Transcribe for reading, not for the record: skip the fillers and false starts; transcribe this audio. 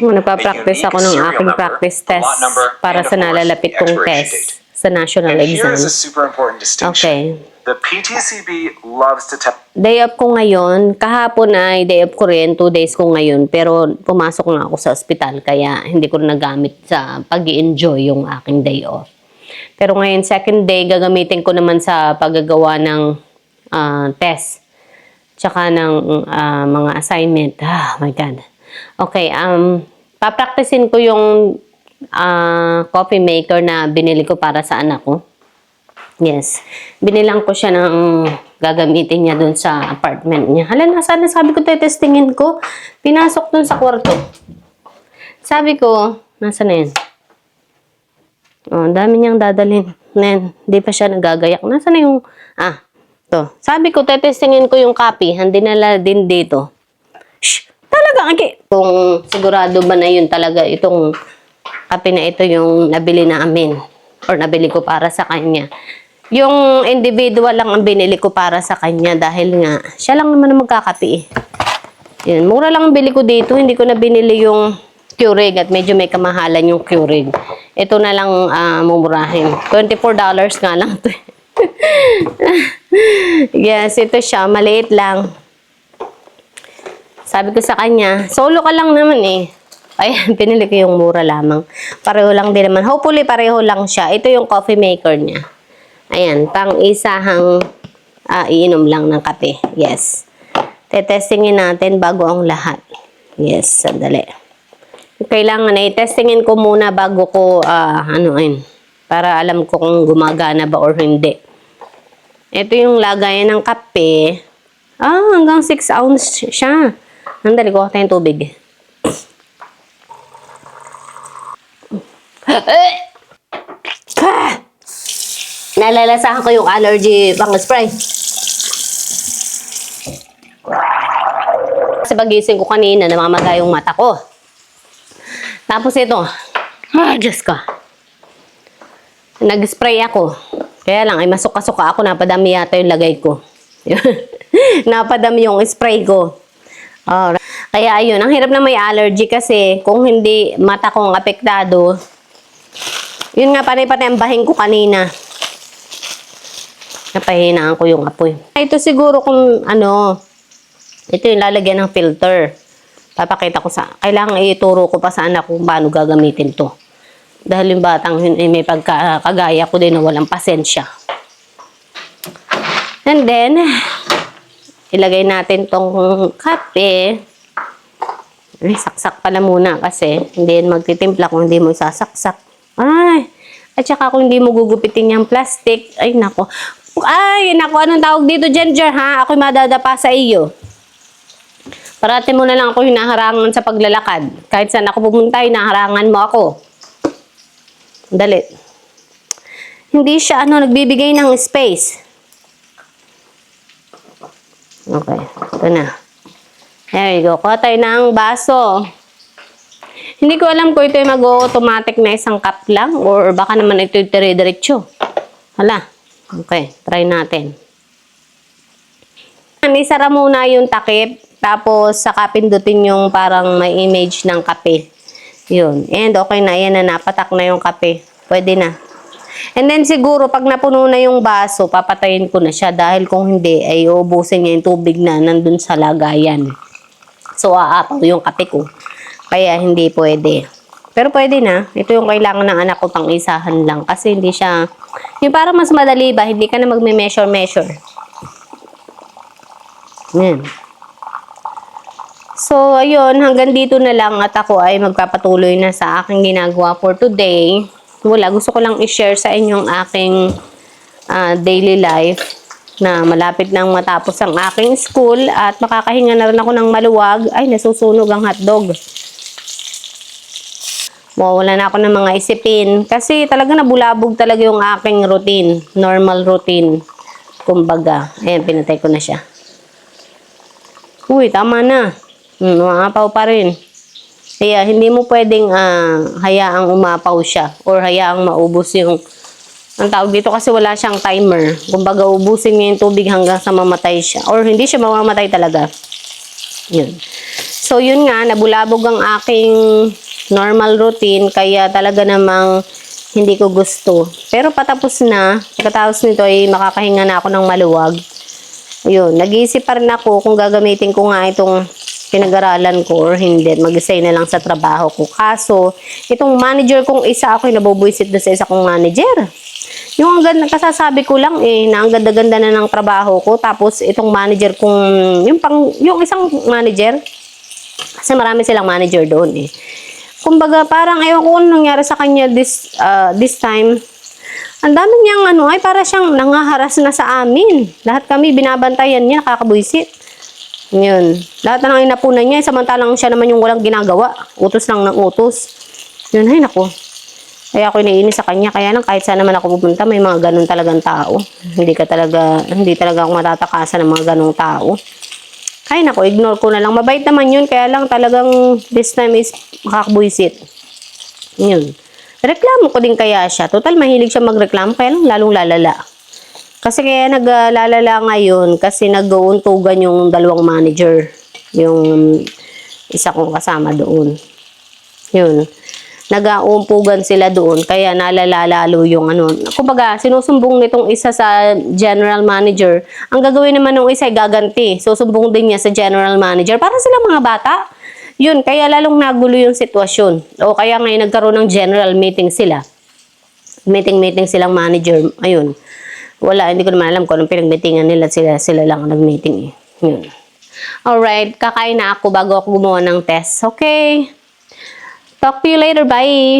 Nagpa-practice ako ng aking practice test para sa nalalapit kong test sa national exam. Okay. The PTCB loves to tell. Day off ko ngayon. Kahapon ay day off ko rin. 2 days ko ngayon. Pero pumasok na ako sa ospital. Kaya hindi ko nagamit sa pag-i-enjoy yung aking day off. Pero ngayon, second day, gagamitin ko naman sa paggagawa ng test. Tsaka ng mga assignment. Oh my God. Okay. Papraktisin ko yung coffee maker na binili ko para sa anak ko. Yes. Binilang ko siya ng gagamitin niya dun sa apartment niya. Hala, nasaan na sabi ko testingin ko? Pinasok dun sa kwarto. Sabi ko, nasa na yan? Oh, dami niyang dadalhin. Hindi pa siya nagagayak. Nasa na yung, to. Sabi ko, testingin ko yung copy. Dinala din dito. Shh! Talaga, kung sigurado ba na yun talaga itong copy na ito yung nabili namin or nabili ko para sa kanya. Yung individual lang ang binili ko para sa kanya dahil nga, siya lang naman ang magkakapi eh. Yun, mura lang ang bili ko dito. Hindi ko na binili yung Keurig at medyo may kamahalan yung Keurig. Ito na lang mumurahin. $24 nga lang ito. Yes, ito siya. Maliit lang. Sabi ko sa kanya, solo ka lang naman eh. Ayan, pinili ko yung mura lamang. Pareho lang din naman. Hopefully, pareho lang siya. Ito yung coffee maker niya. Ayan, pang-isahang iinom lang ng kape. Yes. Tetestingin natin bago ang lahat. Yes, sandali. Kailangan na i-testingin ko muna bago ko, para alam ko kung gumagana ba or hindi. Ito yung lagayan ng kape. Hanggang 6 ounce siya. Sandali, kuha tayong tubig. Nalalasahan ko yung allergy pang spray. Kasi pagising ko kanina, namamaga yung mata ko. Tapos ito, Diyos ko. Nag-spray ako. Kaya lang, ay masuka-suka ako, napadami yata yung lagay ko. Napadami yung spray ko. Kaya ayun, ang hirap na may allergy kasi kung hindi mata kong apektado, yun nga, panay-panay ang bahin ko kanina. Napahinaan ko yung apoy. Ito siguro kung ito yung lalagyan ng filter. Papakita ko kailangan ituro ko pa sa anak kung paano gagamitin to. Dahil yung batang may pagkakagaya ko din na walang pasensya. And then, ilagay natin tong kape. Saksak pala muna kasi hindi magtitimpla kung hindi mo sasaksak. At saka kung hindi mo gugupitin yung plastic, ay nako, anong tawag dito, Ginger, ha? Ako'y madadapa sa iyo. Parati mo na lang ako hinaharangan sa paglalakad. Kahit saan ako pumunta, hinaharangan mo ako. Dali. Hindi siya, nagbibigay ng space. Okay, ito na. There you go. Kuha tayo ng baso. Hindi ko alam kung ito ay mag-automatic na isang cup lang or baka naman ito yung dire-diretso. Hala. Okay, try natin. Isara muna yung takip, tapos saka pindutin yung parang may image ng kape. Yun. And okay na, yan na, napatak na yung kape. Pwede na. And then siguro, pag napuno na yung baso, papatayin ko na siya dahil kung hindi, ay uubusin niya yung tubig na nandun sa lagayan. So, aapaw yung kape ko. Kaya hindi pwede. Pero pwede na. Ito yung kailangan ng anak ko pang isahan lang. Kasi hindi siya, yung parang mas madali ba, hindi ka na magme-measure. Yan. So, ayun, hanggang dito na lang at ako ay magpapatuloy na sa aking ginagawa for today. Gusto ko lang i-share sa inyong aking daily life na malapit nang matapos ang aking school at makakahinga na rin ako ng maluwag. Ay, nasusunog ang hotdog. Mawala na ako ng mga isipin kasi talaga nabulabog talaga yung aking routine. Normal routine. Kumbaga, ayan, pinatay ko na siya. Uy, tama na. Umapaw pa rin. Kaya hindi mo pwedeng hayaang umapaw siya or hayaang maubos yung ang tawag dito kasi wala siyang timer. Kumbaga ubusin niya yung tubig hanggang sa mamatay siya or hindi siya mamamatay talaga. Yun. So, yun nga, nabulabog ang aking normal routine, kaya talaga namang hindi ko gusto. Pero patapos na, pagkatapos nito ay makakahinga na ako ng maluwag. Ayun, nag-iisip pa rin ako kung gagamitin ko nga itong pinag-aralan ko or hindi. Mag-isay na lang sa trabaho ko. Kaso, itong manager kong isa, ako'y nabubuisit doon sa isa kong manager. Yung ang ganda, kasasabi ko lang na ang ganda-ganda na ng trabaho ko. Tapos, itong manager kong, yung isang manager, kasi marami silang manager doon Kumbaga, parang ewan ko anong nangyari sa kanya this time. Ang dami niyang para siyang nangaharas na sa amin. Lahat kami binabantayan niya, kakabuisit. Yun. Lahat na lang inapunan niya, samantalang siya naman yung walang ginagawa. Utos lang ng utos. Yun, ay nako. Kaya ako iniinis sa kanya. Kaya lang kahit saan naman ako pupunta, may mga ganun talagang tao. Hindi talaga ako matatakasan ng mga ganung tao. Ay nako, ignore ko na lang. Mabait naman yun, kaya lang talagang this time is makakabuisit. Yun. Reklamo ko din kaya siya. Total, mahilig siya magreklamo, kaya lang lalong lalala. Kasi kaya naglalala ngayon, kasi nag-uuntugan yung dalawang manager. Yung isa kong kasama doon. Yun. Nag-uumpugan sila doon, kaya nalala lalo yung Kumbaga, sinusumbong nitong isa sa general manager. Ang gagawin naman ng isa ay gaganti. Susumbong din niya sa general manager. Para sila mga bata. Yun, kaya lalong nagulo yung sitwasyon. O kaya ngayon nagkaroon ng general meeting sila. Meeting silang manager. Ayun. Wala, hindi ko naman alam kung anong pinag-meetingan nila. Sila lang ang nag-meeting Yun. Alright, kakain na ako bago ako gumawa ng test. Okay? Talk to you later. Bye!